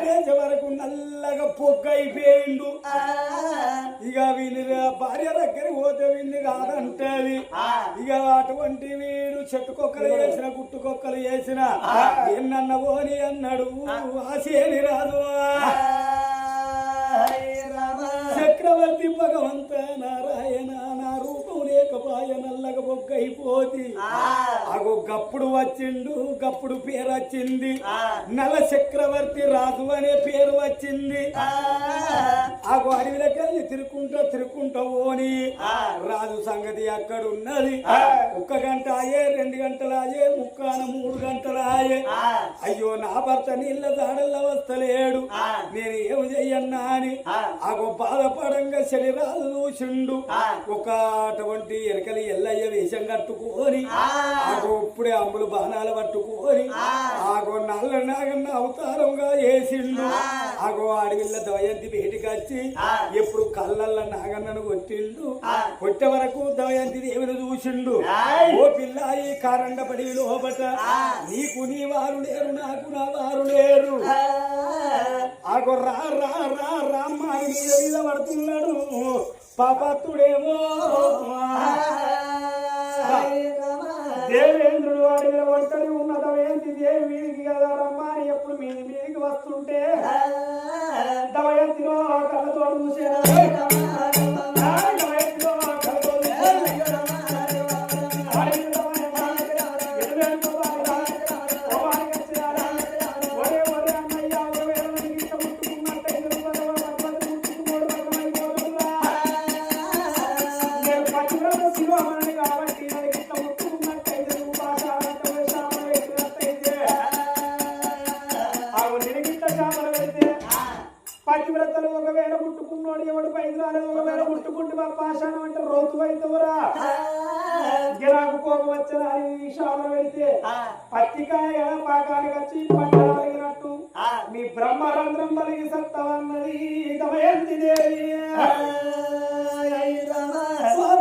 కట్టేసే వరకు నల్లగా పొగ్గైపోయిండు. ఇక వీని భార్య దగ్గరికి పోతే వీడిని కాదంటది. ఇక అటువంటి వీడు చెట్టుకొక్కలు వేసిన గుట్టుకొక్కలు వేసిన ఎన్నన్న పోని అన్నాడు ఆశేని రాదు. చక్రవర్తి భగవంత నారాయణ నా రూపం లేకపాయ నల్లగా బొగ్గైపోతి. అగో గప్పుడు వచ్చిండు, గప్పుడు పేరు వచ్చింది. నల చక్రవర్తి రాజు అనే పేరు వచ్చింది. ఆగో అడవిలకెళ్ళి తిరుక్కుంటా పోని రాజు సంగతి అక్కడ ఉన్నది. 1 గంట ఆయే, 2 గంటలు ఆయే, 3 గంటలు ఆయే. అయ్యో నా భర్త నీళ్ళ దాడల్లో వస్తలేడు, నేను ఏం చెయ్యన్నా అని ఆగో బాధపడంగా శరీరాలు చూసిండు. ఒక అటువంటి ఎరకలి ఎల్లయ్య వేషం కట్టుకొని ఆగో ఇప్పుడే అమ్ములు బాణాలు పట్టుకొని ఆగో నల్ల నాగన్న అవతారంగా వేసిండు. ఆగో అడవిల్ల దవయంతి బయటికి వచ్చి ఎప్పుడు కళ్ళల్ల నాగన్నను కొట్టిండు. కొట్టే వరకు దవయంతి దేవుని చూసిండు. ఓ పిల్ల ఈ కారండ పడి లోపట నీకు నీ వారు లేరు, నాకు నా వారు లేరు. ఆగో రా రా రా రామ్మ మీద పడుతున్నాడు పాపత్తుడేమో. దేవేంద్రుడు వాడి మీద ఒంటరి ఉన్నదం ఏంటి దేవి వీరికి కదా రమ్మని ఎప్పుడు మీదికి వస్తుంటే దమయంతిలో కళ్ళతో చూసేదా పతివ్రతలు ఒకవేళ ముట్టుకున్నాడు ఎవడు పైకి రాలేదు. ఒకవేళ ముట్టుకుంటే మా పాషాణం అంటే రోతు అవుతావురా. గిరాకు కోపం వచ్చిన శాపం పెడితే పత్తికాయ పాకానికి వచ్చి పంటలిగినట్టు మీ బ్రహ్మరంధ్రం కలిగి సత్తవన్నది దమయంతి దేవి.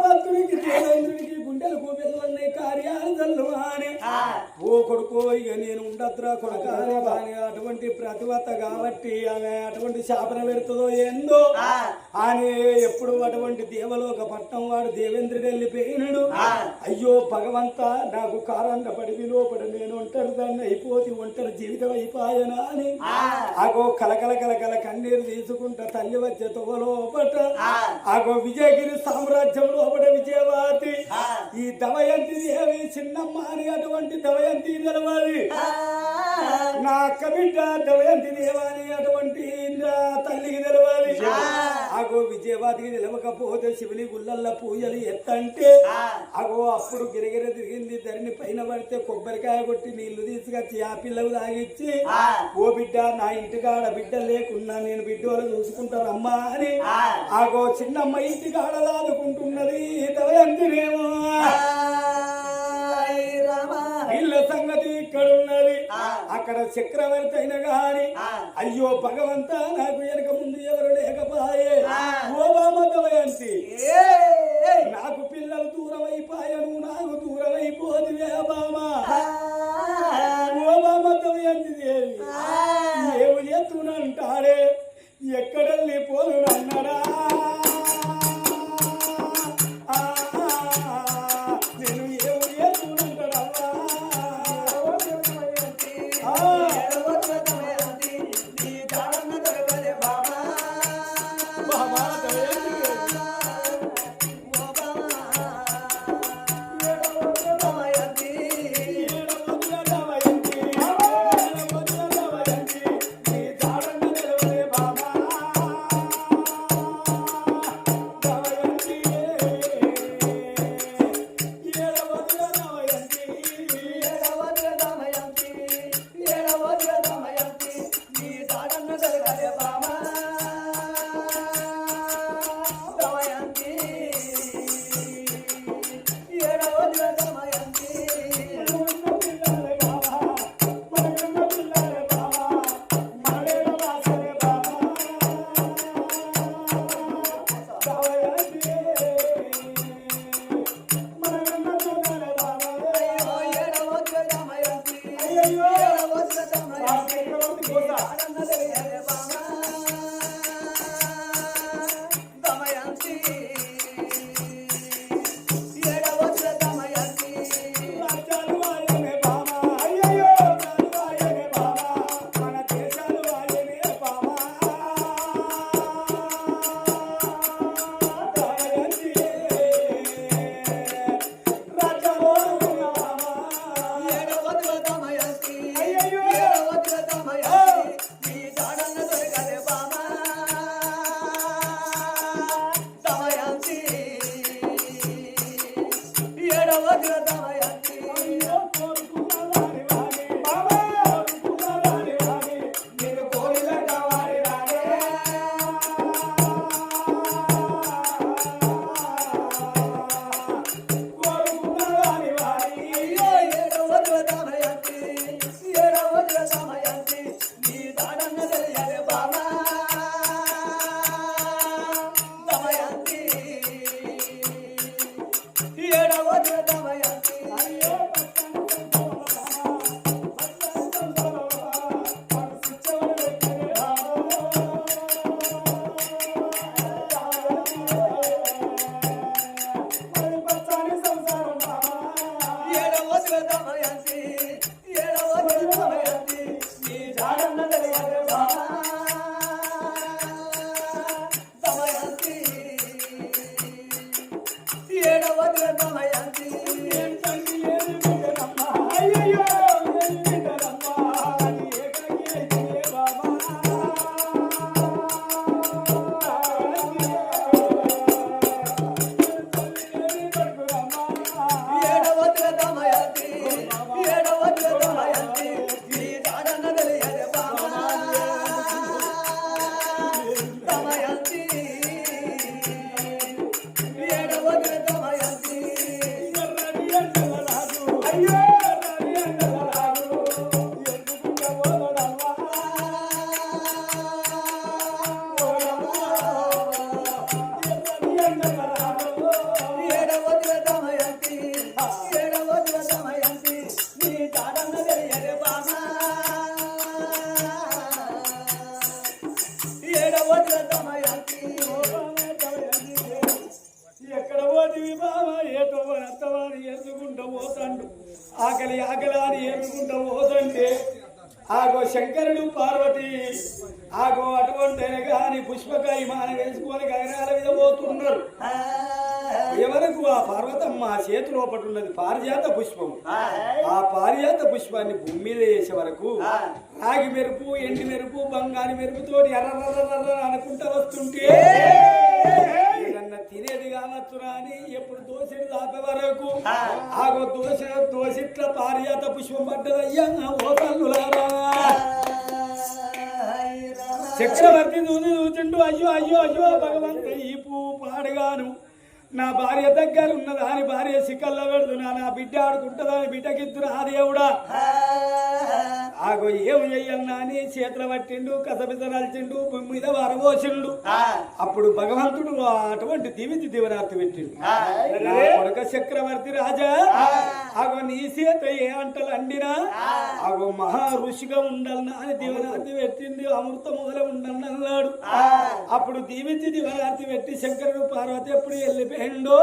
భక్తుడికి దేవేంద్రుడికి గుండెలు కూపెళ్ళున్నాయి, కార్యాలు చల్లు అని ఓ కొడుకో ఇక నేను ఉండద్రా కొడకాలి అని అటువంటి ప్రతివత కాబట్టి ఆమె అటువంటి శాపన పెడుతుందో ఏందో అని ఎప్పుడు అటువంటి దేవలోక పట్టణం వాడు దేవేంద్రుడు వెళ్ళిపోయినాడు. అయ్యో భగవంత నాకు కారండ పడి లోపల నేను ఒంటరి దాన్ని అయిపోతే ఒంటరి జీవితం అయిపోయానా అని ఆగో కలకల కలకల కన్నీరు తీసుకుంటా తల్లి వచ్చే తొవలోపట ఆగో విజయగిరి సామ్రాజ్యం లోపల విజయవాతి ఈ దమయంతి దేవి చిన్నమ్మ అని అటువంటి దమయంతి తెలవాలి. నా అక్క బిడ్డ దమయంతి దేవాని అటువంటి తల్లికి తెలవాలి. అగో విజయవాదికి తెలవకపోతే శివుని గుళ్ళల్లో పూజలు ఎత్తంటే అగో అప్పుడు గిరగిర తిరిగింది. ధరిని పైన పడితే కొబ్బరికాయ కొట్టి నీళ్లు తీసుకొచ్చి ఆ పిల్లకు తాగిచ్చి ఓ బిడ్డ నా ఇంటికాడ బిడ్డ లేకున్నా నేను బిడ్డోలు చూసుకుంటారమ్మా అని ఆగో చిన్నమ్మ ఇంటికాడ లాదుకుంటున్నది దమయంతినేమో. ఇళ్ళ సంగతి ఇక్కడ ఉన్నది. అక్కడ చక్రవర్తి అయిన గాని అయ్యో భగవంత నాకు వెనక ముందు ఎవరు లేకపాయే. ఓ బామ దమయంతి నాకు పిల్లలు దూరం అయిపోయాను, నాకు దూరం అయిపోతువే బామా. ఓ బామ దమయంతి దేవి ఏమి చేస్తున్నంటాడే ఎక్కడెళ్ళి పోదునన్నారా. ఎక్కడ పోతివి బాబా ఏదో అత్తవాడు ఎదుగుంటూ పోతాడు ఆకలి ఆకలి అని ఎదుగుంటూ పోతుంటే ఆగో శంకరుడు పార్వతి ఆగో అటువంటి గాని పుష్పకాయ మాన వేసుకొని గగనాల మీద పోతున్నారు. ఎవరకు ఆ పార్వతమ్మ చేతి లోపల ఉన్నది పారిజాత పుష్పం. ఆ పారిజాత పుష్పాన్ని భూమి మీద వేసే వరకు రాగి మెరుపు ఎండి మెరుపు బంగారు మెరుపుతో ఎర్ర అనుకుంటా వస్తుంటే ఏదన్నా తినేది కానచ్చురా అని ఎప్పుడు దోషిని దాపే వరకు ఆగో దోషిట్ల పారిజాత పుష్పం పడ్డదయ్యా ఓ తల్లులారా. చక్రవర్తి చూచిండు అయ్యో అయ్యో అయ్యో భగవంతు ఈ పువ్వు పాడుగాను నా భార్య దగ్గర ఉన్నదా అని భార్య సిక్కల్లో పెడుతున్నా నా బిడ్డ ఆడుకుంటుందా అని బిడ్డకిద్దురు ఆ దేవుడా ఆగో ఏం చెయ్యన్నా అని చేతులు పట్టిండు కసపిస నలిచిండు భూమి మీద వరబోసిండు. అప్పుడు భగవంతుడు అటువంటి దివించి దివరాత్రి పెట్టిండు. నా కొడుక చక్రవర్తి రాజా ఆగో నీ చేత ఏ అంటలు అండినా ఆగో మహా ఋషిగా ఉండాలన్నా అని దివరాత్రి పెట్టింది అమృత మొదల ఉండాలని అన్నాడు. అప్పుడు దీవించి దివరాత్రి పెట్టి శంకరుడు పార్వతి ఎప్పుడు వెళ్ళిపోయిండు.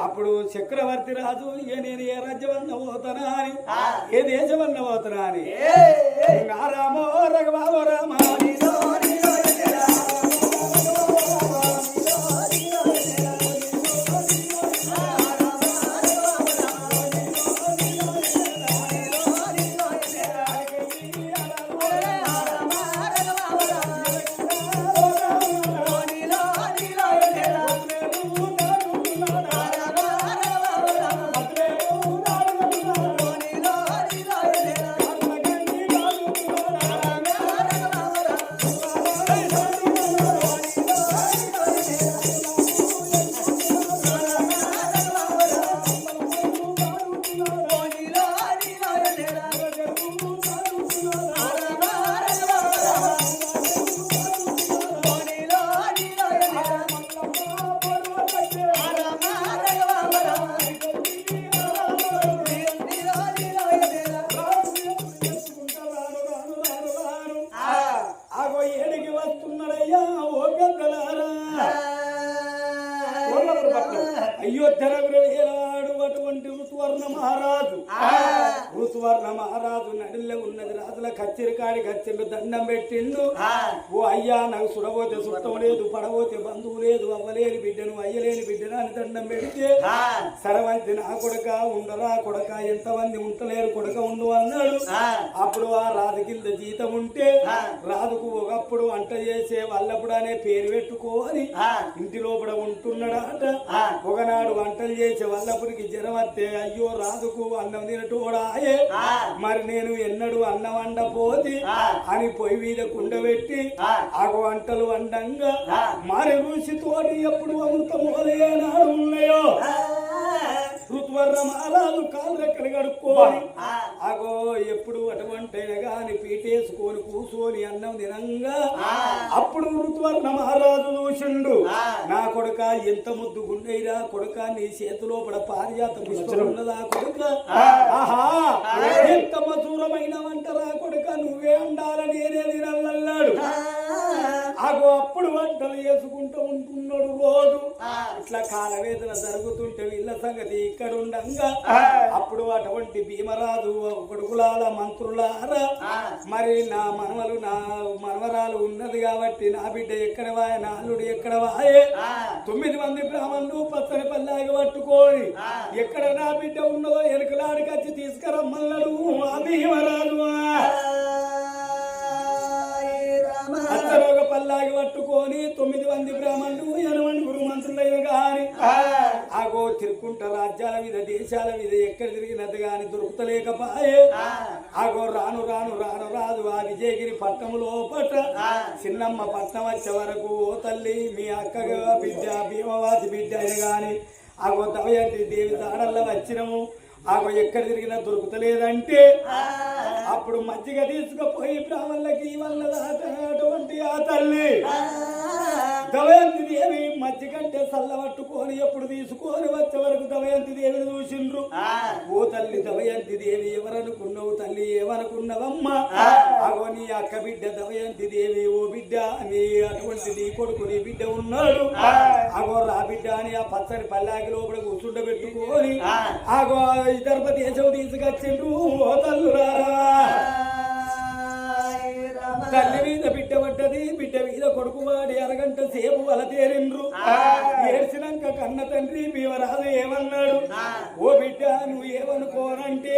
అప్పుడు చక్రవర్తి రాజు ఇక నేను ఏ రాజ్యమన్న పోతానా అని ఏ దేశమన్న పోతానా అని రామో రఘుబాబు రామా ఋతువర్ణ మహారాజు నడిలో ఉన్నది రాజుల కచ్చెరి కాడి కచ్చెలు దండం పెట్టిండు. ఓ అయ్యా నాకు సుడబోతే సుట్టం లేదు పడబోతే బంధువు లేదు అవ్వలేని బిడ్డను అయ్యలేని బిడ్డను అని దండం పెడితే సరవంతి నా కొడక ఉండరా కొడక ఎంతమంది ఉంటలేరు కొడక ఉండు అన్నాడు. అప్పుడు ఆ రాజు కింద జీతం ఉంటే రాజుకు ఒకప్పుడు వంట చేసే వల్లప్పుడు అనే పేరు పెట్టుకోని ఇంటి లోపల ఉంటున్నాడట. ఒకనాడు వంటలు చేసే వల్లపుడికి జ్వరం వస్తే అయ్యో రాజుకు అన్నం తినటోడాయే మరి నేను ఎన్నడూ అన్నం వండపోతే అని పొయ్యి మీద కుండబెట్టి ఆగు వంటలు వండంగా మరి ఋషితోటి ఎప్పుడు అమృతమోలేనాడు ఉన్నాయో ఋతువర్ణ మహారాజు కాలు రెక్కలు కడుక్కోని అగో ఎప్పుడు అటువంటైనా గాని పీటేసుకొని కూసోని అన్నం తినంగా అప్పుడు ఋతువర్ణ మహారాజు చూసిండు నా కొడుక ఎంత ముద్దు గుండెరా కొడుక నీ చేతిలో పడ పారిజాత పుష్పం ఉన్నదా కొడుక ఆహా ఎంత మధురమైన వంటరా కొడుక నువ్వే ఉండాలని నేనే తినాలన్నాడు అగో అప్పుడు వంటలు చేసుకుంటూ ఉంటున్నాడు రోజు ఇట్లా కాలవేదన జరుగుతుంటే వీళ్ళ సంగతి ఇక్కడ ఉండంగా అప్పుడు అటువంటి భీమరాజు కొడుకులాల మంత్రులారా మరి నా మనవరాలు ఉన్నది కాబట్టి నా బిడ్డ ఎక్కడ వాయ నా అల్లుడు ఎక్కడ వాయే 9 మంది బ్రాహ్మణులు పచ్చని పల్లాగి పట్టుకొని ఎక్కడ నా బిడ్డ ఉన్నదో ఎనుకలాడికి వచ్చి తీసుకురమ్మన్నాడు ఆ భీమరాజు అత్తరోగ పల్లాగి పట్టుకొని 9 మంది బ్రాహ్మణులు 8 మంత్రులైన గాని ఆగో తిరుక్కుంట రాజ్యాల మీద దేశాల మీద ఎక్కడ తిరిగినది గాని దొరుకుతలేకపాయే ఆగో రాను రాదు ఆ విజయగిరి పట్టణం లోపట చిన్నమ్మ పట్నం వచ్చే వరకు ఓ తల్లి మీ అక్కగా బిడ్డ భీమవాసి బిడ్డ అయిన గాని ఆగో దవయంతి దేవి దాడల్లో వచ్చినము ఆగో ఎక్కడ తిరిగినా దొరుకుతలేదంటే అప్పుడు మజ్జిగ తీసుకుపోయి బ్రాహ్మణులకి అటువంటి ఆ తల్లి దమయంతి దేవి మజ్జిగంటే చల్లబట్టుకొని ఎప్పుడు తీసుకొని వచ్చే వరకు దమయంతి దేవిని చూసిండ్రు ఓ తల్లి దమయంతి దేవి ఎవరనుకున్నావు తల్లి ఏమనుకున్నావమ్మా అగో నీ అక్క బిడ్డ దమయంతి దేవి ఓ బిడ్డ నీ అటువంటి నీ కొడుకు నీ బిడ్డ ఉన్నాడు అగో రా బిడ్డ అని ఆ పచ్చని పల్లాకి లోపల కూర్చుండబెట్టుకొని ఆగో ఇతర దేశం తీసుకొచ్చిండ్రు ఓ తల్లురారా తల్లి మీద బిడ్డ పడ్డది బిడ్డ మీద కొడుకు వాడి అరగంట సేపు వల తేరిండ్రు ఏడ్చినాక కన్న తండ్రి భీమరాజు ఏమన్నాడు ఓ బిడ్డ నువ్వు ఏమనుకోనంటే